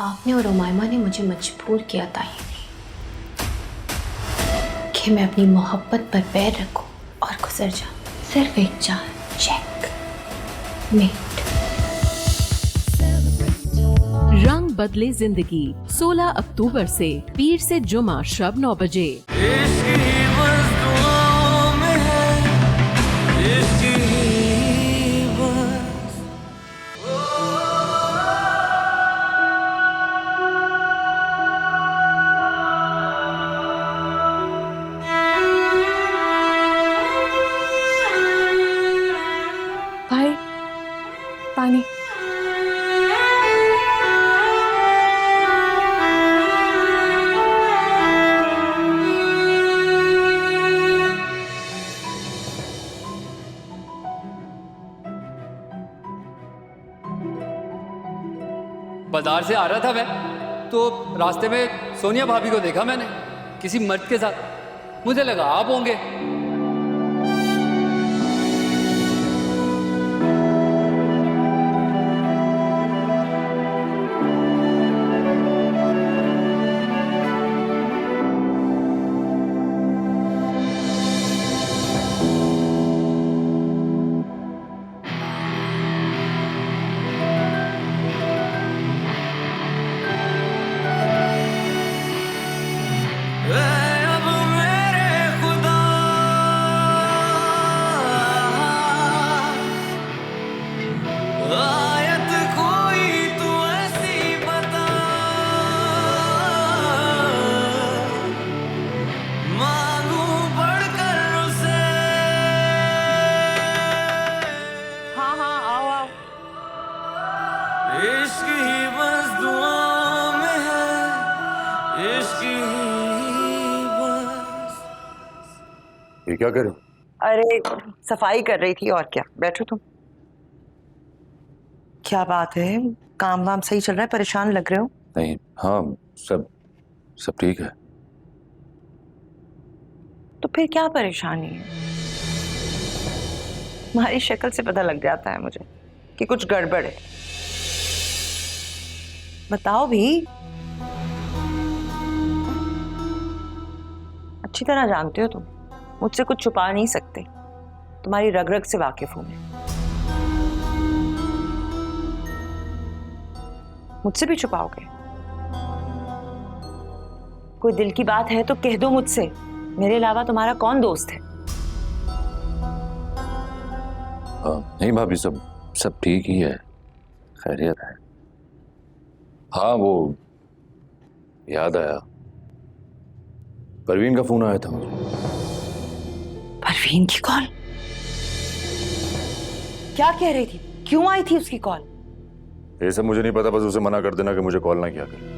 आपने और उमायमा ने मुझे मजबूर किया ताहिर कि मैं अपनी मोहब्बत पर पैर रखूं और गुजर जाऊं। सिर्फ एक चांद चेक मेट। रंग बदले जिंदगी 16 अक्टूबर से पीर से जुमा शब 9 बजे। भाई पानी। बाजार से आ रहा था मैं तो रास्ते में सोनिया भाभी को देखा मैंने किसी मर्द के साथ। मुझे लगा आप होंगे। ये क्या कर रहे हो? अरे सफाई कर रही थी और क्या। बैठो तुम। क्या बात है, काम वाम सही चल रहा है? परेशान लग रहे हो। नहीं, हाँ सब ठीक है। तो फिर क्या परेशानी है? तुम्हारी शक्ल से पता लग जाता है मुझे कि कुछ गड़बड़ है। बताओ भी। अच्छी तरह जानते हो तुम, मुझसे कुछ छुपा नहीं सकते। तुम्हारी रग रग से वाकिफ हूं मैं। मुझसे भी छुपाओगे? कोई दिल की बात है तो कह दो मुझसे। मेरे अलावा तुम्हारा कौन दोस्त है? नहीं भाभी, सब ठीक ही है, खैरियत है। हाँ वो याद आया, परवीन का फोन आया था मुझे। परवीन की कॉल? क्या कह रही थी? क्यों आई थी उसकी कॉल? ये सब मुझे नहीं पता, बस उसे मना कर देना कि मुझे कॉल ना किया कर।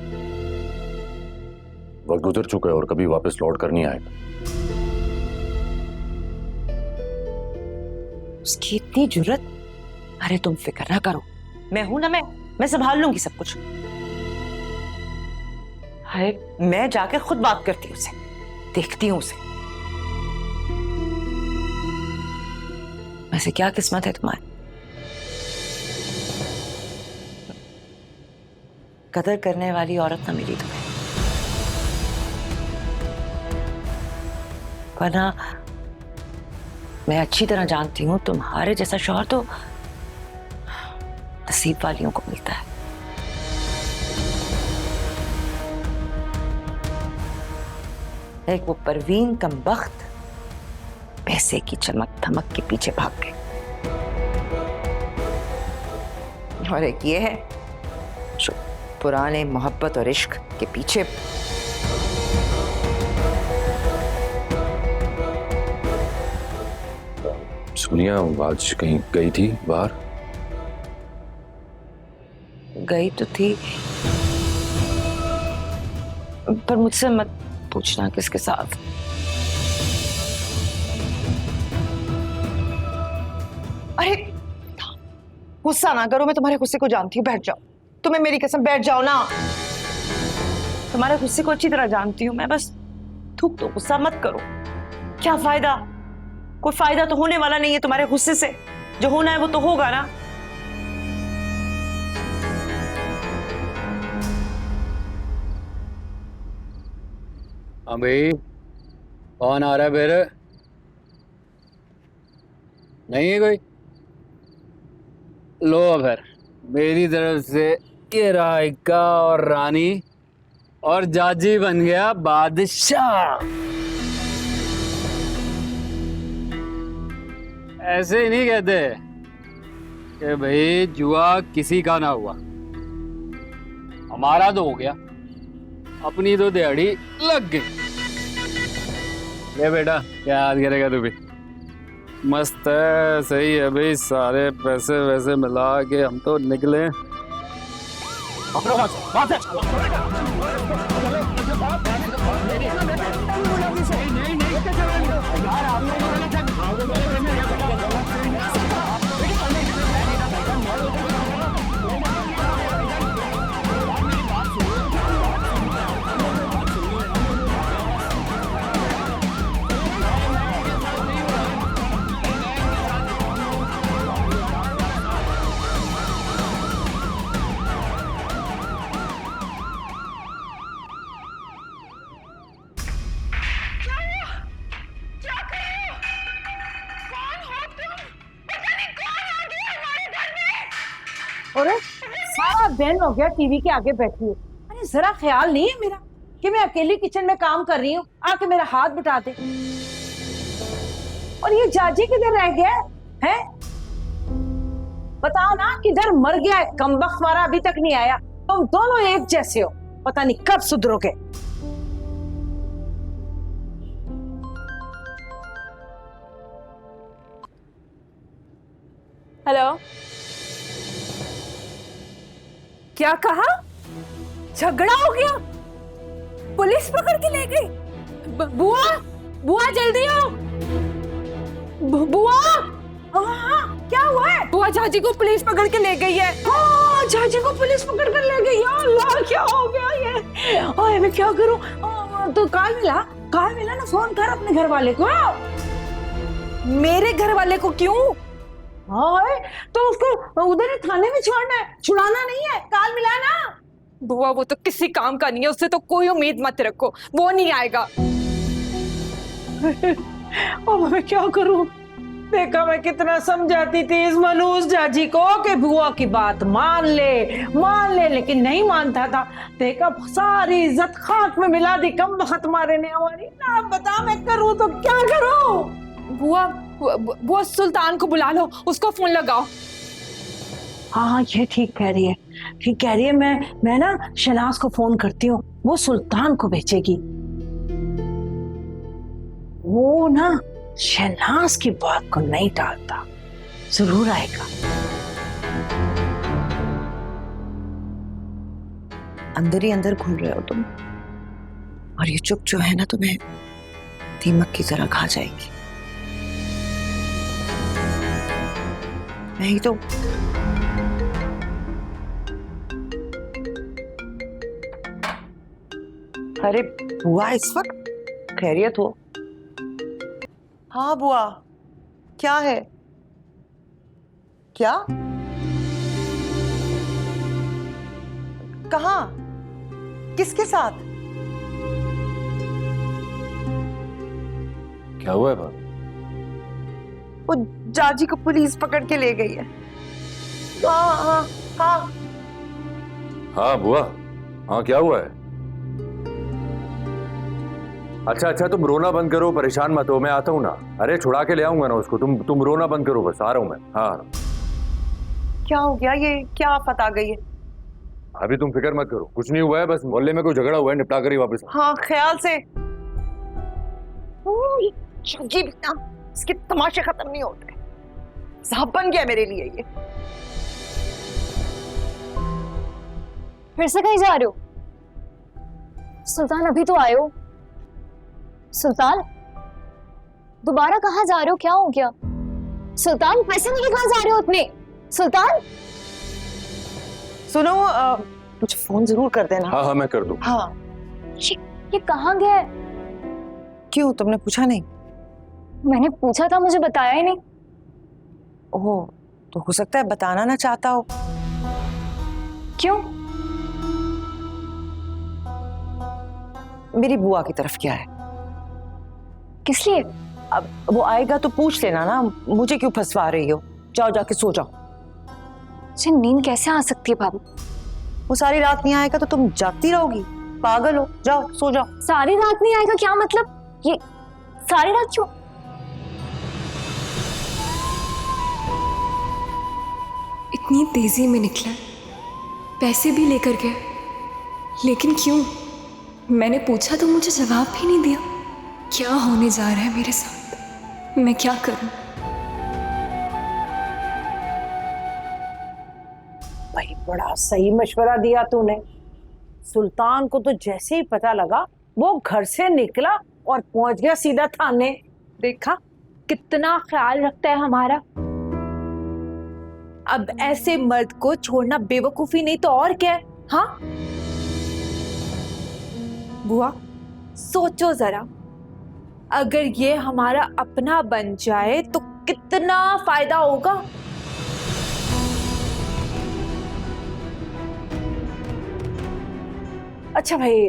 वक्त गुजर चुका है और कभी वापस लौट कर नहीं आएगा। उसकी इतनी जुर्रत। अरे तुम फिक्र ना करो, मैं हूं ना। मैं संभाल लूंगी सब कुछ। हाय, मैं जाकर खुद बात करती हूँ उसे, देखती हूँ उसे। वैसे क्या किस्मत है तुम्हारी, कदर करने वाली औरत ना मिली तुम्हें। वरना मैं अच्छी तरह जानती हूं तुम्हारे जैसा शौहर तो नसीब वालियों को मिलता है। एक वो परवीन कमबख्त पैसे की चमक धमक के पीछे भाग गए, और एक ये है जो पुराने मोहब्बत और इश्क के पीछे। सोनिया आज कहीं गई थी बाहर? गई तो थी, पर मुझसे मत पूछना किसके साथ। अरे गुस्सा ना करो, मैं तुम्हारे गुस्से को जानती हूँ। बैठ जाओ, तुम्हें मेरी कसम, बैठ जाओ ना। तुम्हारे गुस्से को अच्छी तरह जानती हूँ मैं, बस थूक दो, गुस्सा मत करो। क्या फायदा? कोई फायदा तो होने वाला नहीं है तुम्हारे गुस्से से। जो होना है वो तो होगा ना। हाँ भाई, कौन आ रहा है फिर? नहीं है कोई? लो फिर मेरी तरफ से ये रायका और रानी और जाजी बन गया बादशाह। ऐसे ही नहीं कहते कि भाई जुआ किसी का ना हुआ, हमारा तो हो गया, अपनी तो दिहाड़ी लग गई। ले बेटा, क्या याद करेगा तू भी? मस्त है, सही है भाई, सारे पैसे वैसे मिला के हम तो निकले। अरे सारा दिन हो गया टीवी के आगे बैठी हूँ। अरे जरा ख्याल नहीं है मेरा कि मैं अकेली किचन में काम कर रही हूँ, आके मेरा हाथ बटा दे। और ये जाजी किधर रह गया है? बताओ ना, किधर मर गया है? कमबख्त वाला अभी तक नहीं आया। तुम दोनों एक जैसे हो, पता नहीं कब सुधरोगे। हेलो, क्या कहा? झगड़ा हो गया? पुलिस पकड़ के ले गई? बुआ, बुआ जल्दी आओ। बुआ, हाँ, क्या हुआ है? बुआ, जाजी को पुलिस पकड़ के ले गई है। हाँ, जाजी को पुलिस पकड़ कर ले गई। या अल्लाह, क्या हो गया ये? ओए, मैं क्या करूं? तो काल मिला ना, फोन कर अपने घर वाले को। मेरे घर वाले को क्यों? हाँ, तो उसको उधर ही थाने में छोड़ना है, छुड़ाना नहीं है। काल मिला ना। बुआ, वो तो किसी काम का नहीं है, उससे तो कोई उम्मीद मत रखो, वो नहीं आएगा। अब मैं क्या करूं? देखा मैं कितना समझाती थी इस मनूस जाजी को कि बुआ की बात मान ले, लेकिन नहीं मानता था। देखा, सारी इज्जत खाक में मिला दी कम वक्त मारे ने हमारी। ना बता, मैं करूं तो क्या करूं? बुआ, सुल्तान को बुला लो, उसको फोन लगाओ। हाँ, ये ठीक कह रही है। मैं ना शहनाज को फोन करती हूँ, वो सुल्तान को भेजेगी। वो ना शहनाज की बात को नहीं टालता, जरूर आएगा। अंदर ही अंदर घूम रहे हो तुम, और ये चुप जो है ना, तुम्हें दीमक की तरह खा जाएगी। नहीं तो अरे बुआ, इस वक्त खैरियत हो? हाँ बुआ, क्या है? क्या? कहाँ? किसके साथ? क्या हुआ है बात? वो जाजी को पुलिस पकड़ के ले गई है। हाँ। हाँ बुआ, हाँ क्या हुआ है? अच्छा, तुम रोना बंद करो, परेशान मत हो, मैं आता हूँ ना। अरे छुड़ा के ले आऊंगा ना उसको, तुम रोना बंद करो, बस आ रहा हूँ मैं। हाँ। क्या हो गया? ये क्या आफत आ गई है? अभी तुम फिक्र मत करो, कुछ नहीं हुआ है, बस मोहल्ले में कोई झगड़ा हुआ है, निपटा कर ही वापस। हाँ, ख्याल से। ये भी ना, इसके तमाशे खत्म नहीं होते। साहब बन गया मेरे लिए ये। फिर से कहीं जा रहे हो? सुल्तान, अभी तो आए हो। सुल्तान, दोबारा कहाँ जा रहे हो? क्या हो गया? सुल्तान, पैसे नहीं, कहाँ जा रहे हो इतने? सुल्तान, सुनो, मुझे फोन जरूर कर देना। हाँ, मैं कर दूं। हाँ। ये कहाँ गया है? क्यों, तुमने पूछा नहीं? मैंने पूछा था, मुझे बताया ही नहीं। ओह, तो हो सकता है बताना ना चाहता हो। क्यों? मेरी बुआ की तरफ क्या है? किस लिए? अब वो आएगा तो पूछ लेना ना, मुझे क्यों फंसवा रही हो? जाओ जाके सो जाओ। मुझे नींद कैसे आ सकती है भाभी? वो सारी रात नहीं आएगा तो तुम जागती रहोगी? पागल हो, जाओ सो जाओ। सारी रात नहीं आएगा क्या मतलब? ये सारी रात क्यों? इतनी तेजी में निकला, पैसे भी लेकर गया, लेकिन क्यों? मैंने पूछा तो मुझे जवाब भी नहीं दिया। क्या होने जा रहा है मेरे साथ? मैं क्या करूं? भाई बड़ा सही मशवरा दिया तूने। सुल्तान को तो जैसे ही पता लगा वो घर से निकला और पहुंच गया सीधा थाने। देखा कितना ख्याल रखता है हमारा। अब ऐसे मर्द को छोड़ना बेवकूफी नहीं तो और क्या है? हाँ बुआ, सोचो जरा, अगर ये हमारा अपना बन जाए तो कितना फायदा होगा। अच्छा भाई,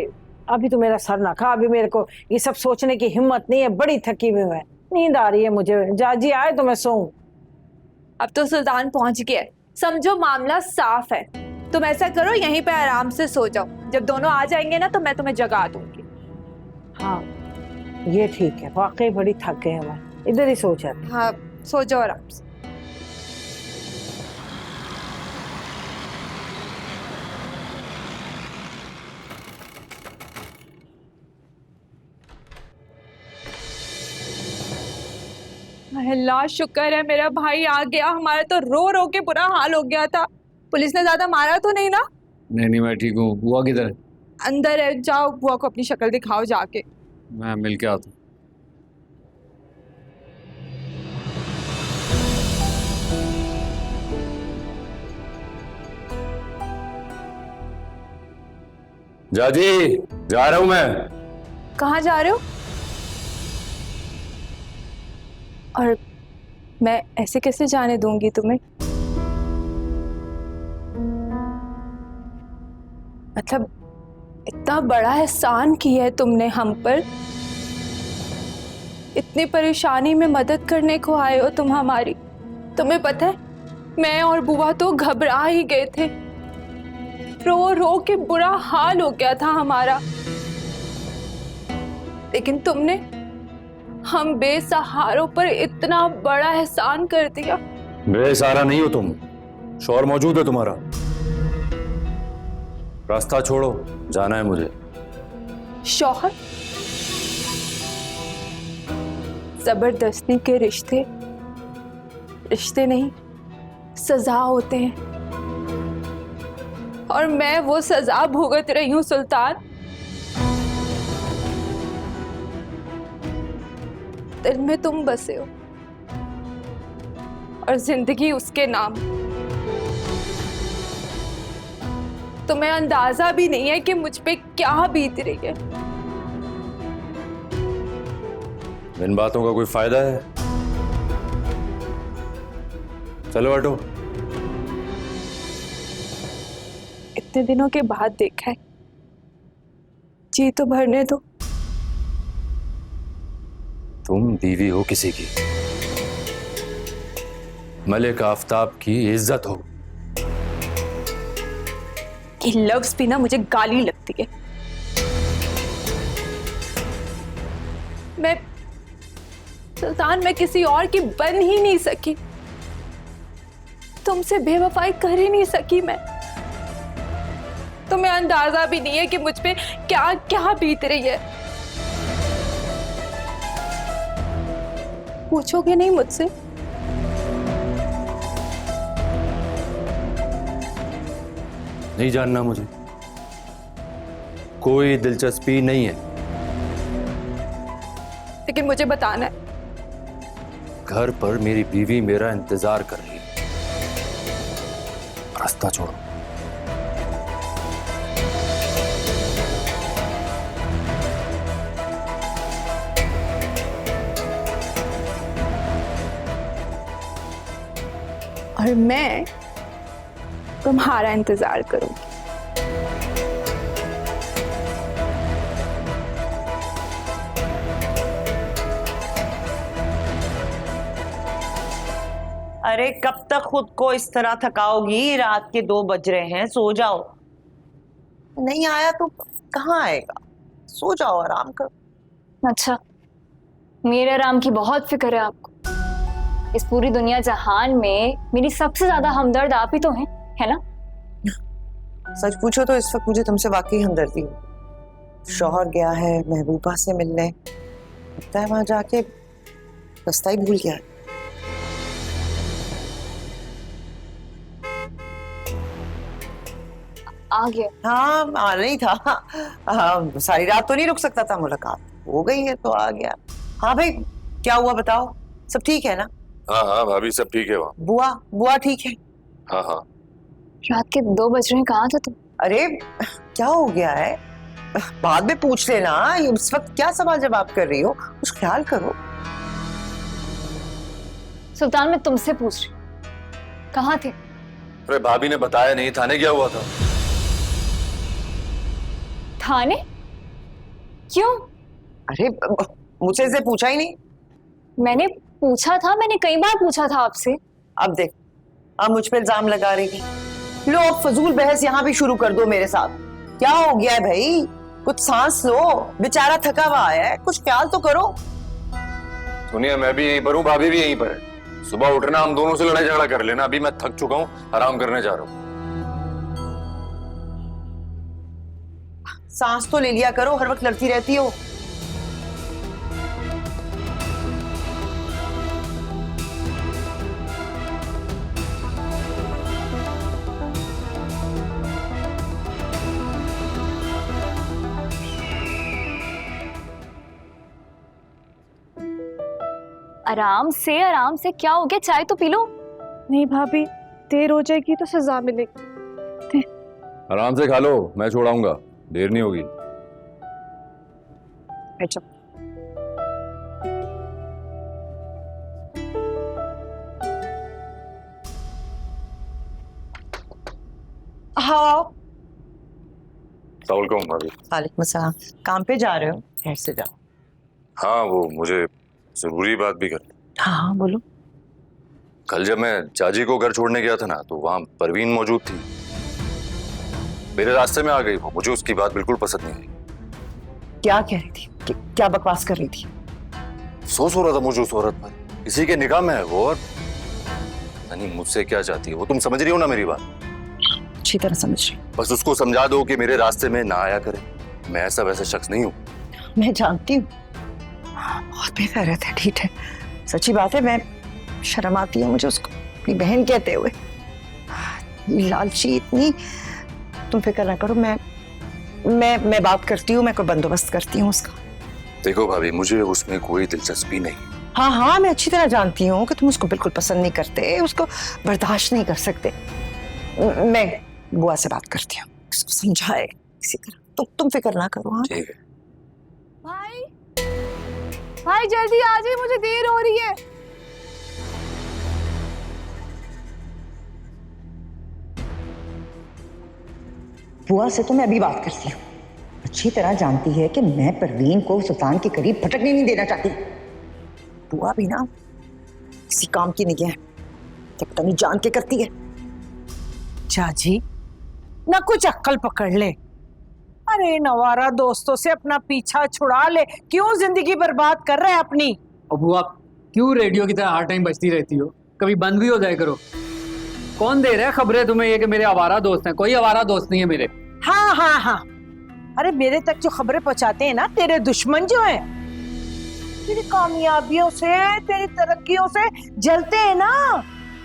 अभी तो मेरा सर ना खा, अभी मेरे को ये सब सोचने की हिम्मत नहीं है, बड़ी थकी हुई है, नींद आ रही है मुझे। जाजी आए तो मैं सोऊं। अब तो सुल्तान पहुंच गया है, समझो मामला साफ है। तुम ऐसा करो, यहीं पे आराम से सो जाओ। जब दोनों आ जाएंगे ना तो मैं तुम्हें जगा दूंगी। हाँ ये ठीक है, वाकई बड़ी थक गए हैं, मैं इधर ही सो जाती। हाँ सो जाओ आराम से। अल्लाह शुक्र है मेरा भाई आ गया। हमारा तो रो रो के बुरा हाल हो गया था। पुलिस ने ज्यादा मारा तो नहीं ना? नहीं मैं ठीक हूँ। बुआ किधर है? अंदर है, जाओ बुआ को अपनी शक्ल दिखाओ जाके। मैं मिल के आता हूँ। जाजी जा रहा हूं मैं। कहाँ जा रहे हो? और मैं ऐसे कैसे जाने दूंगी तुम्हें? मतलब इतना बड़ा एहसान किया है तुमने हम पर, इतनी परेशानी में मदद करने को आए हो तुम हमारी। तुम्हें पता है मैं और बुआ तो घबरा ही गए थे, रो रो के बुरा हाल हो गया था हमारा। लेकिन तुमने हम बेसहारों पर इतना बड़ा एहसान कर दिया। बेसहारा नहीं हो तुम, शौहर मौजूद है तुम्हारा। रास्ता छोड़ो, जाना है मुझे। शौहर? जबरदस्ती के रिश्ते रिश्ते नहीं, सजा होते हैं, और मैं वो सजा भुगत रही हूं सुल्तान। दिल में तुम बसे हो और जिंदगी उसके नाम। तुम्हें अंदाजा भी नहीं है कि मुझ पे क्या बीत रही है। इन बातों का कोई फायदा है? चलो हटो। इतने दिनों के बाद देखा है, जी तो भरने दो। तुम बीवी हो किसी की, मलिक आफताब की इज्जत हो। ये लफ्ज भी ना मुझे गाली लगती है। मैं सुल्तान, मैं किसी और की बन ही नहीं सकी, तुमसे बेवफाई कर ही नहीं सकी मैं। तुम्हें अंदाजा भी नहीं है कि मुझ पे क्या क्या बीत रही है। पूछोगे नहीं मुझसे? नहीं जानना मुझे, कोई दिलचस्पी नहीं है। लेकिन मुझे बताना है। घर पर मेरी बीवी मेरा इंतजार कर रही है। रास्ता छोड़ो। और मैं तुम्हारा इंतजार करूंगी। अरे कब तक खुद को इस तरह थकाओगी? रात के 2 बज रहे हैं, सो जाओ। नहीं आया तो कहाँ आएगा? सो जाओ, आराम करो। अच्छा, मेरे आराम की बहुत फिक्र है आपको। इस पूरी दुनिया जहान में मेरी सबसे ज्यादा हमदर्द आप ही तो हैं, है ना? सच पूछो तो इस वक्त मुझे तुमसे वाकई हमदर्दी हो। शौहर गया है महबूबा से मिलने, लगता है वहां जाके रास्ता ही भूल गया है। आ गया। हाँ, आना ही था। सारी रात तो नहीं रुक सकता था, मुलाकात हो गई है तो आ गया। हाँ भाई, क्या हुआ बताओ? सब ठीक है ना? हाँ हाँ भाभी, सब ठीक है वहाँ। बुआ ठीक है? हाँ हाँ। रात के 2 बज रहे हैं, कहाँ थे तुम? अरे क्या हो गया है? बाद में पूछ लेना, इस वक्त क्या सवाल जवाब कर रही हो? कुछ ख्याल करो। सुल्तान, मैं तुमसे पूछ रही हूँ, कहाँ थे? अरे भाभी ने बताया नहीं, थाने गया हुआ था। थाने? क्यों? अरे मुझसे इसे पूछा ही नहीं। मैंने पूछा था, मैंने कई बार पूछा था आपसे। अब देख, अब मुझ पे इल्जाम लगा रही थी। लो अब फजूल बहस यहाँ भी शुरू कर दो मेरे साथ। क्या हो गया है भाई? कुछ सांस लो, बेचारा थका हुआ आया है, कुछ ख्याल तो करो। सुनिए, मैं भी यहीं पर हूँ, भाभी भी यहीं पर है। सुबह उठना, हम दोनों से लड़ाई झगड़ा कर लेना। अभी मैं थक चुका हूँ, आराम करने जा रहा हूँ। सांस तो ले लिया करो, हर वक्त लड़ती रहती हो। आराम से क्या हो गया? चाय तो पी लो। नहीं भाभी, देर हो जाएगी तो सजा मिलेगी। आराम से खा लो, मैं छोड़ाऊंगा, देर नहीं होगी। अच्छा, हाँ। सलाम भाभी। वालेकुम सलाम। काम पे जा रहे हो? घर से जाओ। हाँ, वो मुझे जरूरी बात भी करनी। हाँ हाँ बोलो। कल जब मैं चाची को घर छोड़ने गया था ना, तो वहां परवीन मौजूद थी। मेरे रास्ते में आ गई वो। मुझे उसकी बात बिल्कुल पसंद नहीं आई। क्या कह रही थी? क्या बकवास कर रही थी? अफसोस हो रहा था मुझे उस औरत पर। किसी के निगाह में है वो, और नहीं मुझसे क्या चाहती है वो। तुम समझ रही हो ना मेरी बात? अच्छी तरह समझ रही हूँ। बस उसको समझा दो कि मेरे रास्ते में ना आया करे। मैं ऐसा वैसा शख्स नहीं हूँ। मैं जानती हूँ, बहुत बेगैरत है, ठीक है, सच्ची बात है। मैं शर्म आती है मुझे उसको अपनी बहन कहते हुए। लालची इतनी। तुम फिक्र ना करो, मैं बात करती हूँ, मैं कोई बंदोबस्त करती हूँ उसका। देखो भाभी, मुझे उसमें कोई दिलचस्पी नहीं। हाँ हाँ, मैं अच्छी तरह जानती हूँ कि तुम उसको बिल्कुल पसंद नहीं करते, उसको बर्दाश्त नहीं कर सकते। मैं बुआ से बात करती हूँ, उसको समझाए किसी तरह। तुम फिक्र ना करो। हाँ ठीक है। भाई जल्दी आ जाइए, मुझे देर हो रही है। बुआ से तो मैं अभी बात करती हूँ। अच्छी तरह जानती है कि मैं परवीन को सुल्तान के करीब भटकने नहीं देना चाहती। बुआ भी ना किसी काम की नहीं है, क्या पता नहीं जान के करती है। चाची ना कुछ अक्ल पकड़ ले। अरे नवारा दोस्तों से अपना पीछा छुड़ा ले, क्यों जिंदगी बर्बाद कर रहे हैं अपनी? और बुआ, क्यों रेडियो की तरह हर टाइम बजती रहती हो? कभी बंद भी हो जाए करो। कौन दे रहा है खबरें तुम्हें ये कि मेरे आवारा दोस्त हैं? कोई आवारा दोस्त नहीं है मेरे। हाँ हाँ हाँ, अरे मेरे तक जो खबरें पहुंचाते हैं ना तेरे दुश्मन जो हैं, तेरी कामयाबियों से, तेरी तरक्कियों से जलते हैं ना,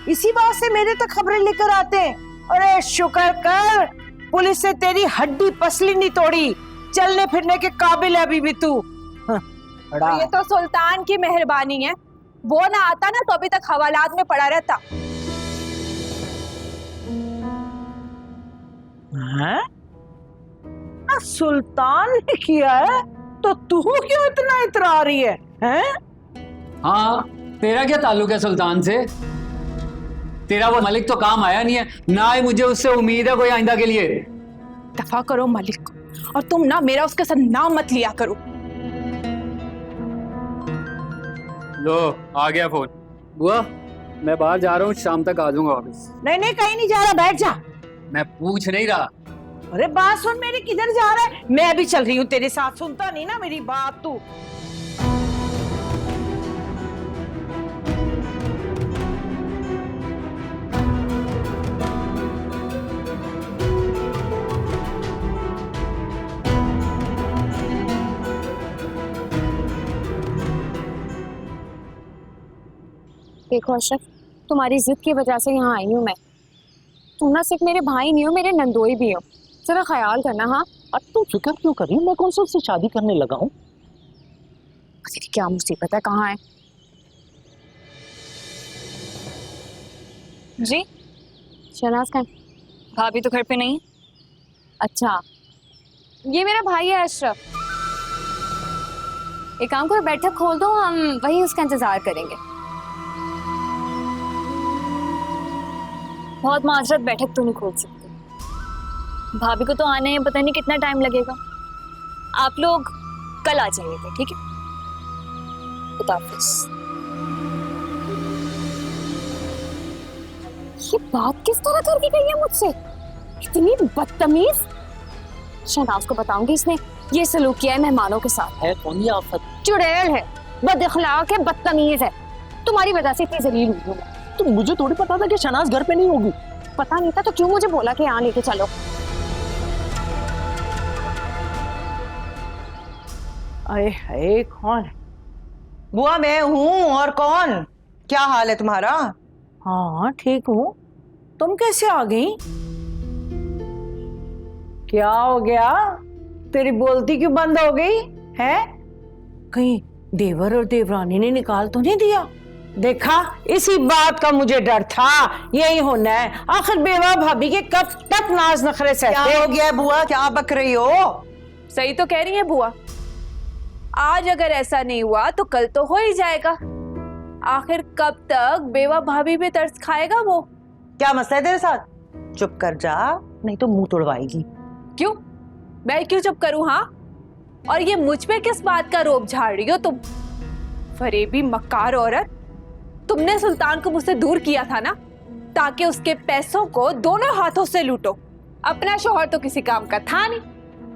इसी बात से मेरे तक खबरें लेकर आते हैं। अरे शुक्र कर पुलिस से तेरी हड्डी पसली नहीं तोड़ी, चलने फिरने के काबिल है अभी भी तू। बड़ा ये तो सुल्तान की मेहरबानी है, वो ना आता ना तो अभी तक हवालात में पड़ा रहता। हाँ? सुल्तान ने किया है तो तू क्यों इतना इतरा रही है? हैं? हाँ, तेरा क्या ताल्लुक है सुल्तान से? तेरा वो मलिक तो काम आया नहीं है, ना ही मुझे उससे उम्मीद है कोई आइंदा के लिए। दफा करो मलिक को, और तुम ना मेरा उसके साथ नाम मत लिया करो। लो आ गया फोन। बुआ, मैं बाहर जा रहा हूँ, शाम तक आ जाऊंगा वापस। नहीं नहीं कहीं नहीं जा रहा, बैठ जा। मैं पूछ नहीं रहा। अरे बात सुन मेरी, किधर जा रहा है? मैं भी चल रही हूँ तेरे साथ, सुनता नहीं ना मेरी बात तू। देखो अशरफ, तुम्हारी जिद की वजह से यहाँ आई हूँ मैं। तुम ना सिर्फ मेरे भाई नहीं हो, मेरे नंदोई भी हो। जरा ख्याल करना। हाँ, अब तू फिक्र क्यों कर रही है? मैं कौन सा उससे शादी करने लगा हूँ? पता नहीं क्या मुसीबत है, कहाँ है? जी शहनाज खान, भाभी तो घर पे नहीं है। अच्छा, ये मेरा भाई है अशरफ। एक काम करो, बैठक खोल दो, हम वही उसका इंतजार करेंगे। बहुत माजरत, बैठक तो नहीं खोल सकते। भाभी को तो आने में पता नहीं कितना टाइम लगेगा। आप लोग कल आ जाइएगा, ठीक है? खुदा हाफिज़। ये बात किस तरह करके गई है मुझसे? इतनी बदतमीज। शहनाज को बताऊंगी इसने ये सलूक किया है मेहमानों के साथ। है कौन ये आफत? चुड़ैल है, बदअखलाक है, बदतमीज है। तुम्हारी वजह से इतनी जलील हुई हूं मैं। तो मुझे थोड़ी पता था कि शहनाज घर पे नहीं होगी। पता नहीं था तो क्यों मुझे बोला कि यहाँ लेके चलो? अरे है कौन? बुआ मैं हूँ, और कौन? क्या हाल है तुम्हारा? हाँ ठीक हूँ, तुम कैसे आ गई? क्या हो गया? तेरी बोलती क्यों बंद हो गई है? कहीं देवर और देवरानी ने निकाल तो नहीं दिया? देखा, इसी बात का मुझे डर था, यही होना है। आखिर बेवा भाभी के कब तक नाज नखरे सहते? क्या हो गया है बुआ, क्या बक रही हो? सही तो कह रही है बुआ। आज अगर ऐसा नहीं हुआ तो कल तो हो ही जाएगा। आखिर कब तक बेवा भाभी पे तरस खाएगा वो? क्या मसला है तेरे साथ? चुप कर जा, नहीं तो मुंह तोड़वाएगी। क्यों? मैं क्यों चुप करूं? हाँ, और ये मुझ पे किस बात का रोब झाड़ रही हो तुम? फरेबी मक्कार औरत, तुमने सुल्तान को मुझसे दूर किया था ना, ताकि उसके पैसों को दोनों हाथों से लूटो। अपना शौहर तो किसी काम का था नहीं,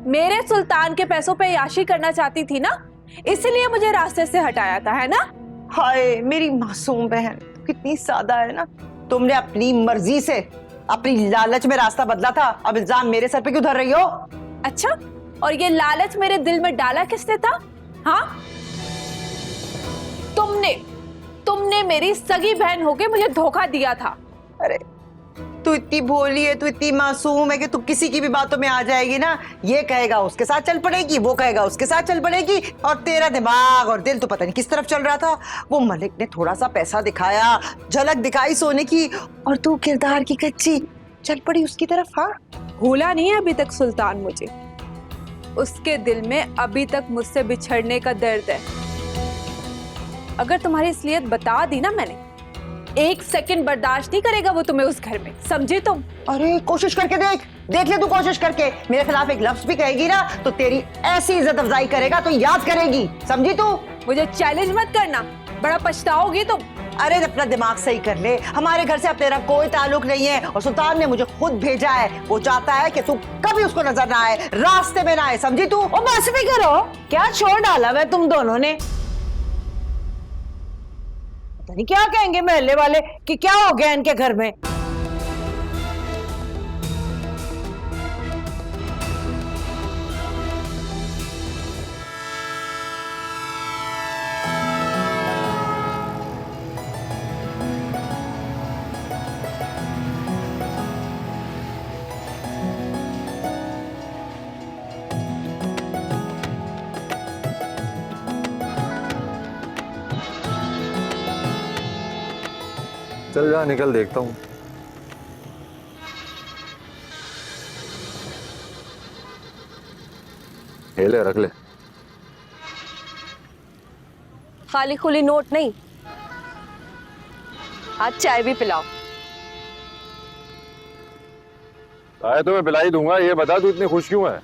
मेरे सुल्तान के पैसों पे याशी करना चाहती थी ना, इसलिए मुझे रास्ते से हटाया था, है ना? हाय मेरी मासूम बहन, कितनी सादा है ना। तुमने अपनी मर्जी से, अपनी लालच में रास्ता बदला था, अब इल्जाम मेरे सर पे क्यों धर रही हो? अच्छा, और ये लालच मेरे दिल में डाला किसने था? हाँ, तुमने मेरी सगी बहन होके मुझे धोखा दिया था। अरे तू इतनी भोली है, तू इतनी मासूम है कि तू किसी की भी बातों में आ जाएगी ना। ये कहेगा उसके साथ चल पड़ेगी, वो कहेगा उसके साथ चल पड़ेगी, और तेरा दिमाग और दिल तो पता नहीं किस तरफ चल रहा था। वो मलिक ने थोड़ा सा पैसा दिखाया, झलक दिखाई सोने की, और तू किरदार की कच्ची चल पड़ी उसकी तरफ। हाँ, भूला नहीं है अभी तक सुल्तान मुझे, उसके दिल में अभी तक मुझसे बिछड़ने का दर्द है। अगर तुम्हारी असलियत बता दी ना मैंने, एक सेकंड बर्दाश्त नहीं करेगा वो तुम्हें उस घर में, समझी तुम? अरे कोशिश करके देख ले तू, कोशिश करके मेरे खिलाफ एक लफ्ज भी कहेगी ना तो तेरी ऐसी इज्जत अफजाई करेगा तो याद करेगी, समझी तू? मुझे चैलेंज मत करना, बड़ा पछताओगी तुम। अरे अपना दिमाग सही कर ले, हमारे घर से अब तेरा कोई ताल्लुक नहीं है, और सुल्तान ने मुझे खुद भेजा है। वो चाहता है कि तू कभी उसको नजर ना आए, रास्ते में ना आए, समझी तू? और बस भी करो, क्या छोड़ डाला है तुम दोनों ने? पता नहीं क्या कहेंगे मोहल्ले वाले कि क्या हो गया इनके घर में। चल जा, निकल, देखता हूँ। ले, रख ले। खाली खुली नोट नहीं, आज चाय भी पिलाओ। चाय तो मैं पिला ही दूंगा, ये बता तू इतनी खुश क्यों है?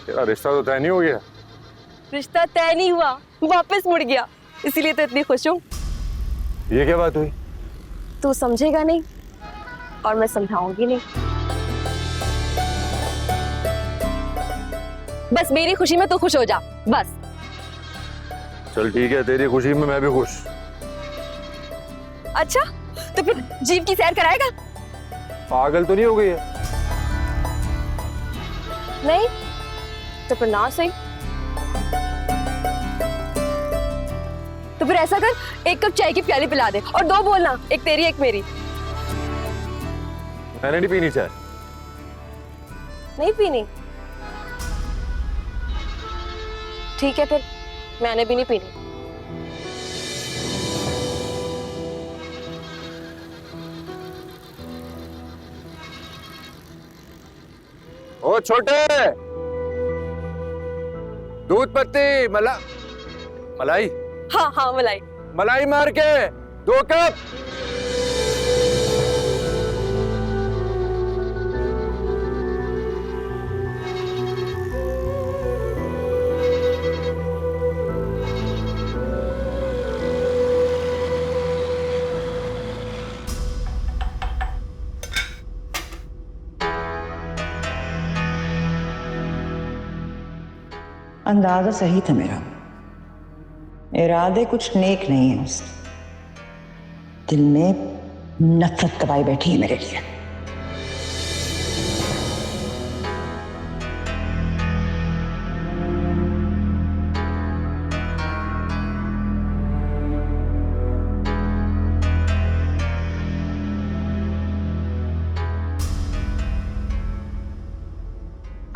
तेरा रिश्ता तो तय नहीं हो गया। रिश्ता तय नहीं हुआ, वापस मुड़ गया, इसीलिए तो इतनी खुश हूँ। ये क्या बात हुई? तू समझेगा नहीं और मैं समझाऊंगी नहीं। बस मेरी खुशी में तू खुश हो जा, बस। चल ठीक है, तेरी खुशी में मैं भी खुश। अच्छा, तो फिर जीव की सैर कराएगा? पागल तो नहीं हो गई है? नहीं तो फिर ना सही। तो फिर ऐसा कर, 1 कप चाय की प्याली पिला दे और 2 बोलना, एक तेरी एक मेरी। मैंने नहीं पीनी चाय। नहीं पीनी? ठीक है फिर, मैंने भी नहीं पीनी। ओ छोटे, दूध पत्ती मलाई। हाँ हाँ, मलाई। मलाई मार के 2 कप। अंदाजा सही था मेरा, इरादे कुछ नेक नहीं है उसके। दिल में नफरत दबाई बैठी है मेरे लिए।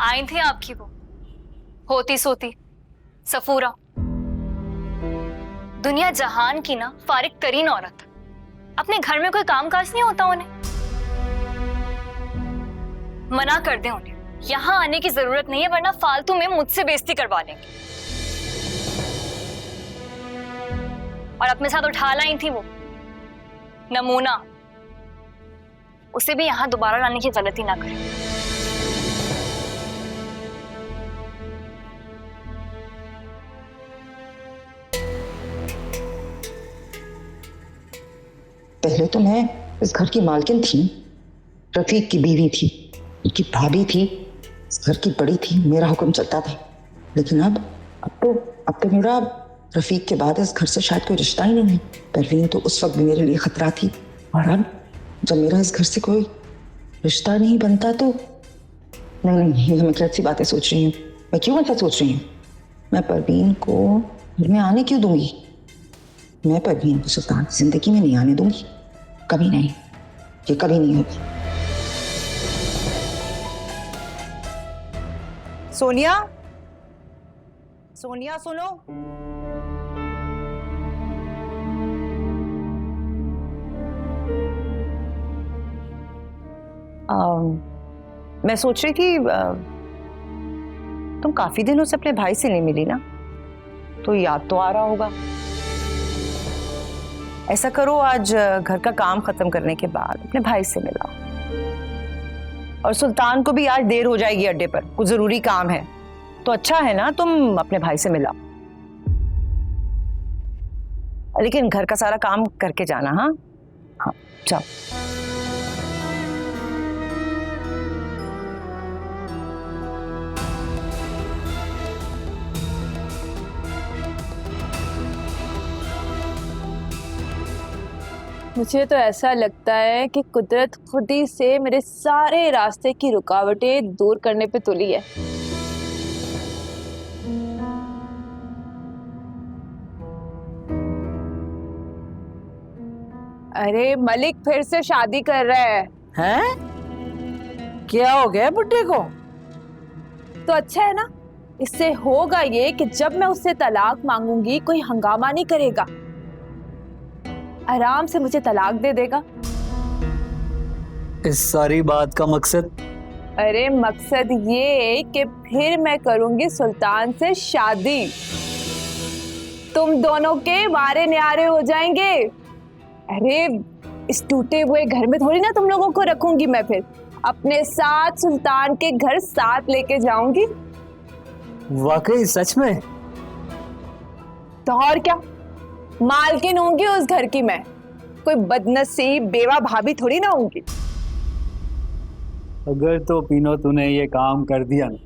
आई थी आपकी वो होती सोती सफूरा, दुनिया जहान की ना फारिग तरीन औरत। अपने घर में कोई काम काज नहीं होता उन्हें? मना कर दे उन्हें, यहां आने की जरूरत नहीं है, वरना फालतू में मुझसे बेइज्जती करवा लेंगे। और अपने साथ उठा लाई थी वो नमूना, उसे भी यहां दोबारा लाने की गलती ना करें। पहले तो मैं इस घर की मालकिन थी, रफीक की बीवी थी, उनकी भाभी थी, इस घर की बड़ी थी, मेरा हुक्म चलता था। लेकिन अब तो मेरा रफीक के बाद इस घर से शायद कोई रिश्ता ही नहीं है। परवीन तो उस वक्त भी मेरे लिए खतरा थी, और अब जब मेरा इस घर से कोई रिश्ता नहीं बनता तो नहीं, ये मैं कैसी बातें सोच रही हूँ। मैं क्यों ऐसा सोच रही हूँ? मैं परवीन को घर में आने क्यों दूंगी? मैं परवीन को सुल्तान की जिंदगी में नहीं आने दूंगी, कभी नहीं, ये कभी नहीं होगी। सोनिया, सोनिया सुनो। मैं सोच रही थी तुम काफी दिनों से अपने भाई से नहीं मिली ना, तो याद तो आ रहा होगा। ऐसा करो, आज घर का काम खत्म करने के बाद अपने भाई से मिलाओ। और सुल्तान को भी आज देर हो जाएगी अड्डे पर, कुछ जरूरी काम है, तो अच्छा है ना तुम अपने भाई से मिलाओ। लेकिन घर का सारा काम करके जाना। हाँ हाँ, जाओ। मुझे तो ऐसा लगता है कि कुदरत खुद ही से मेरे सारे रास्ते की रुकावटें दूर करने पे तुली है। अरे मलिक फिर से शादी कर रहा है। हैं? क्या हो गया बुड्ढे को? तो अच्छा है ना, इससे होगा ये कि जब मैं उससे तलाक मांगूंगी कोई हंगामा नहीं करेगा, आराम से मुझे तलाक दे देगा। इस सारी बात का मकसद? अरे मकसद ये कि फिर मैं करूंगी सुल्तान से शादी, तुम दोनों के वारे न्यारे हो जाएंगे। अरे इस टूटे हुए घर में थोड़ी ना तुम लोगों को रखूंगी मैं, फिर अपने साथ सुल्तान के घर साथ लेके जाऊंगी। वाकई सच में? तो और क्या, मालकिन होंगी उस घर की मैं, कोई बदनसीब बेवा भाभी थोड़ी ना होंगी। अगर तो पीनो तूने ये काम कर दिया ना,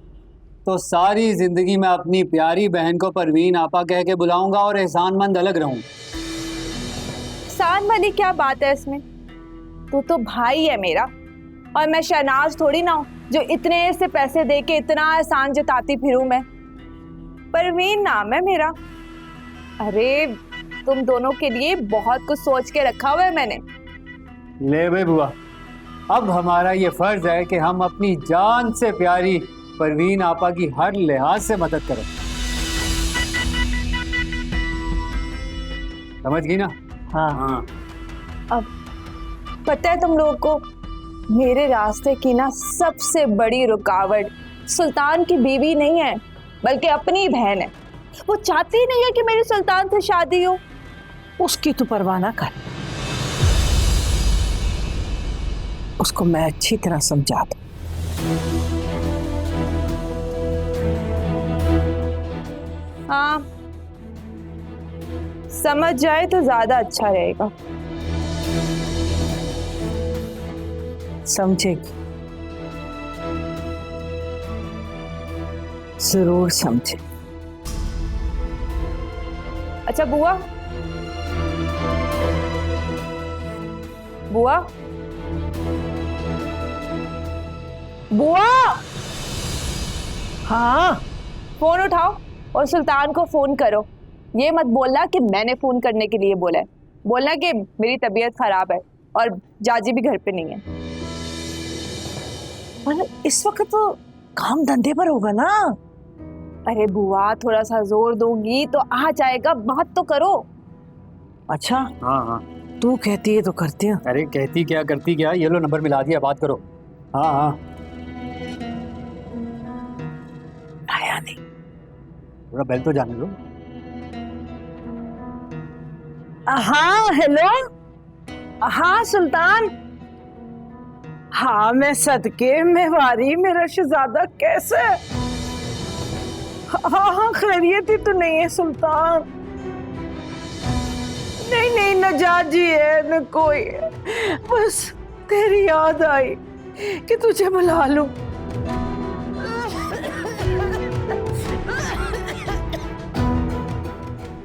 तो सारी जिंदगी मैं अपनी प्यारी बहन को परवीन आपा कह के बुलाऊंगा और एहसानमंद अलग रहूंगा। एहसान वाली क्या बात है इसमें? तू तो भाई है मेरा, और मैं शहनाज थोड़ी ना हूँ जो इतने से पैसे दे के इतना एहसान जताती फिरूं मैं। परवीन नाम है मेरा। अरे तुम दोनों के लिए बहुत कुछ सोच के रखा हुआ है मैंने। ले बे बुआ, अब हमारा ये फर्ज है कि हम अपनी जान से प्यारी परवीन आपा की हर लिहाज से मदद करें। समझ गई ना? हाँ। अब पता है तुम लोगों को, मेरे रास्ते की ना सबसे बड़ी रुकावट सुल्तान की बीवी नहीं है, बल्कि अपनी बहन है। वो चाहती नहीं है कि मेरी सुल्तान से शादी हो। उसकी तो परवाह ना कर, उसको मैं अच्छी तरह समझा दूं। हाँ, समझ जाए तो ज्यादा अच्छा रहेगा। समझेगी, जरूर समझे। अच्छा बुआ, बुआ, बुआ, हाँ, फोन उठाओ और सुल्तान को फोन करो। ये मत बोलना कि मैंने फोन करने के लिए बोला है, बोलना कि मेरी तबीयत खराब है और जाजी भी घर पे नहीं है। मतलब इस वक्त तो काम धंधे पर होगा ना। अरे बुआ, थोड़ा सा जोर दूंगी तो आ जाएगा, बात तो करो। अच्छा, हाँ हाँ। तू कहती है तो करते हैं। अरे कहती क्या करती क्या, ये लो नंबर मिला दिया, बात करो। हाँ हाँ। आया नहीं, थोड़ा बेल तो जाने दो। हाँ हेलो, हाँ सुल्तान, हाँ मैं सदके में वारी, मेरा शहजादा कैसे? हाँ हाँ खैरियत ही तो नहीं है सुल्तान। नहीं नहीं, न जाजी है न कोई है, बस तेरी याद आई कि तुझे बुला लूं।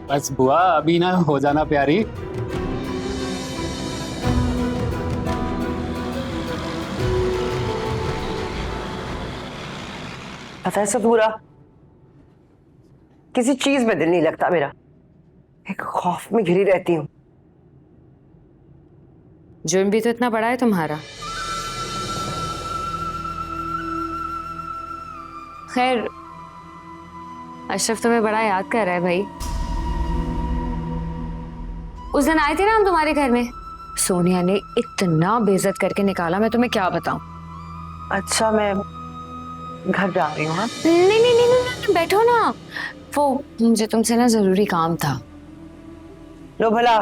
बस बुआ, अभी ना हो जाना प्यारी। पता है सफूरा, किसी चीज में दिल नहीं लगता मेरा, एक खौफ में घिरी रहती हूँ। जुर्म भी तो इतना बड़ा है तुम्हारा। खैर, अशरफ तुम्हें बड़ा याद कर रहा है भाई। उस दिन आए थे ना हम तुम्हारे घर में, सोनिया ने इतना बेइज्जत करके निकाला, मैं तुम्हें क्या बताऊं। अच्छा, मैं घर जा रही हूँ। हाँ नहीं नहीं नहीं नहीं, बैठो ना, वो मुझे तुमसे ना जरूरी काम था। लो भला,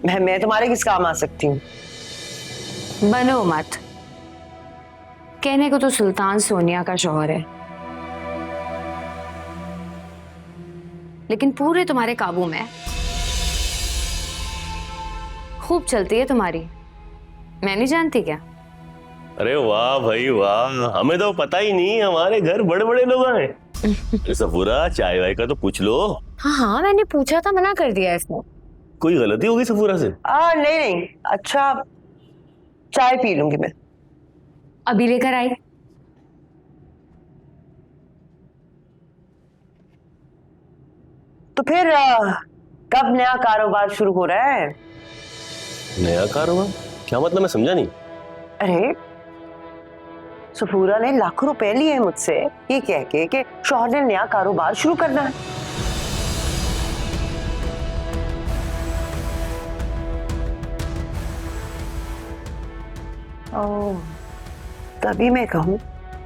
मैं तुम्हारे किस काम आ सकती हूँ? बनो मत, कहने को तो सुल्तान सोनिया का शौहर है, लेकिन पूरे तुम्हारे काबू में है। खूब चलती है तुम्हारी, मैं नहीं जानती क्या? अरे वाह भाई वाह, हमें तो पता ही नहीं, हमारे घर बड़े बड़े लोग आए। सफूरा, चाय वाय का तो पूछ लो। हाँ हाँ, मैंने पूछा था, मना कर दिया इसने। कोई गलती होगी सफूरा से? नहीं नहीं, अच्छा चाय पी लूंगी मैं। अभी लेकर आई। तो फिर कब नया कारोबार शुरू हो रहा है? नया कारोबार? क्या मतलब, मैं समझा नहीं। अरे सफूरा ने लाखों रुपए लिए हैं मुझसे, ये कह के कि शौहर ने नया कारोबार शुरू करना है। ओह, तभी मैं कहूं,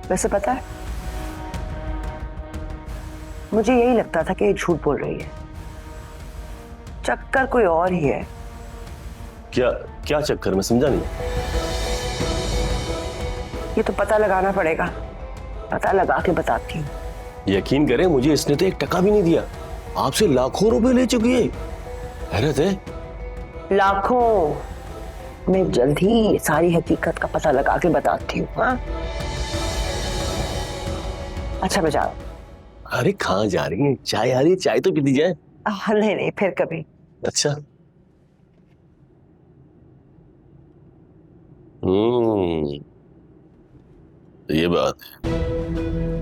वैसे पता है मुझे यही लगता था कि ये झूठ बोल रही है, चक्कर कोई और ही है। क्या क्या चक्कर, मैं समझा नहीं। ये तो पता लगाना पड़ेगा, पता लगा के बताती हूँ। यकीन करें, मुझे इसने तो 1 टका भी नहीं दिया, आपसे लाखों रुपए ले चुकी है। हैरत है, लाखों। मैं जल्द ही सारी हकीकत का पता लगा के बताती हूँ। हाँ, अच्छा मैं जा रहा हूं। अरे कहाँ जा रही है? चाय आ रही है, चाय तो पी दी जाए। नहीं नहीं, फिर कभी। अच्छा। ये बात है।